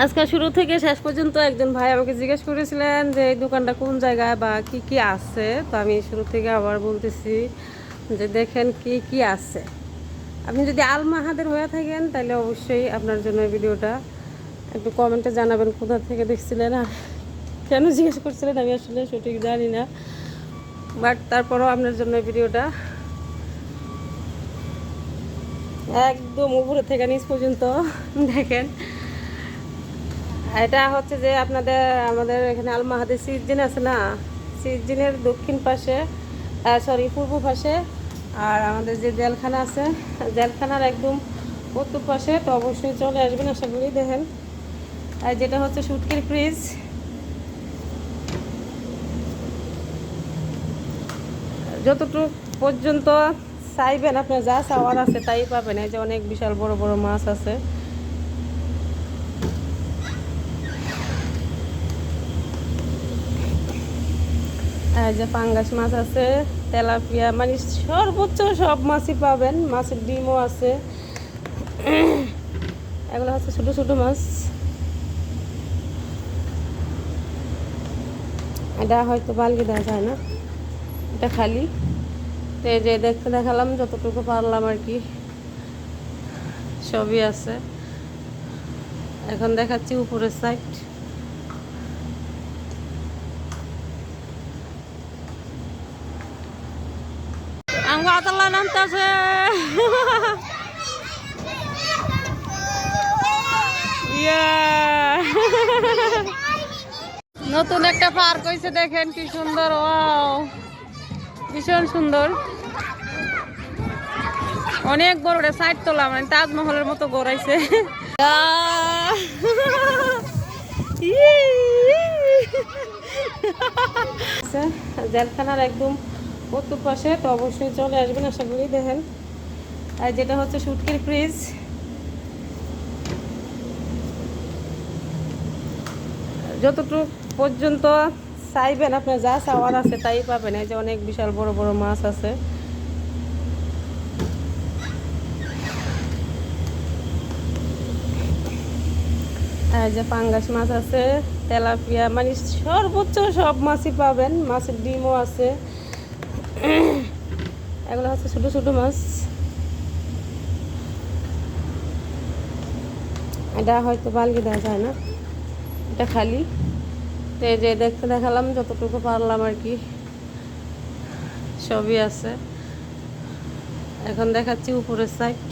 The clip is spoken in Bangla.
আজকে শুরু থেকে শেষ পর্যন্ত একজন ভাই আমাকে জিজ্ঞেস করেছিলেন যে এই দোকানটা কোন জায়গায় বা কি কি আছে। তো আমি শুরু থেকে আবার বলতেছি যে দেখেন কি কি আছে। আপনি যদি আল মাহাদের হয়ে থাকেন তাহলে অবশ্যই আপনার জন্য এই ভিডিওটা একটু কমেন্টে জানাবেন কোথা থেকে দেখছিলেন আর কেন জিজ্ঞেস করছিলেন। আমি আসলে সঠিক জানি না, বাট তারপরও আপনার জন্য এই ভিডিওটা একদম উপরে থেকে নিচ পর্যন্ত দেখেন। এটা হচ্ছে যে আমাদের এখানে আল মাহাদের সিজিন আছে না, সিজিনের দক্ষিণ পাশে পূর্ব পাশে, আর আমাদের যে জেলখানা আছে জেলখানার একদম উত্তর পাশে। তো অবশ্যই চলে আসবেন আশা করি। দেখেন আর যেটা হচ্ছে শুটকির ফ্রিজ, যতটুকু পর্যন্ত চাইবেন আপনার যা চাওয়ার আছে তাই পাবেন। এই যে অনেক বিশাল বড় বড় মাছ আছে, আর যে পাঙ্গাস মাছ আছে, তেলাপিয়া, মানে সর্বোচ্চ সব মাছই পাবেন। মাছের ডিমও আছে। এগুলো হচ্ছে ছোটো ছোটো মাছ। এটা হয়তো বালগি দেওয়া যায় না, এটা খালি। তো এই যে দেখতে দেখালাম যতটুকু পারলাম আর কি, সবই আছে। এখন দেখাচ্ছি উপরের সাইড। আঙ্গাতলা নামতেছে। নতুন একটা পার্ক হয়েছে, দেখেন কি সুন্দর। ওয়াও, ভীষণ সুন্দর, অনেক বড় সাইড তোলা, মানে তাজমহলের মতো গড়াইছে। জেলখানার একদম উত্তর পাশে। তো অবশ্যই চলে আসবেন আশা করি। দেখেন আর যেটা হচ্ছে শুটকির ফ্রিজ, যতটুকু পর্যন্ত চাইবেন আপনার যা চাওয়ার আছে তাই পাবেন। এই যে অনেক বিশাল বড় বড় মাছ আছে, আর যে পাঙ্গাস মাছ আছে, তেলাপিয়া, মানে সর্বোচ্চ সব মাছই পাবেন। মাছের ডিমও আছে। এগুলো হচ্ছে ছোটো ছোটো মাছ। এটা হয়তো বালগি দেওয়া যায় না, এটা খালি। তো এই যে দেখতে দেখালাম যতটুকু পারলাম আর কি, সবই আছে। এখন দেখাচ্ছি উপরের সাইড।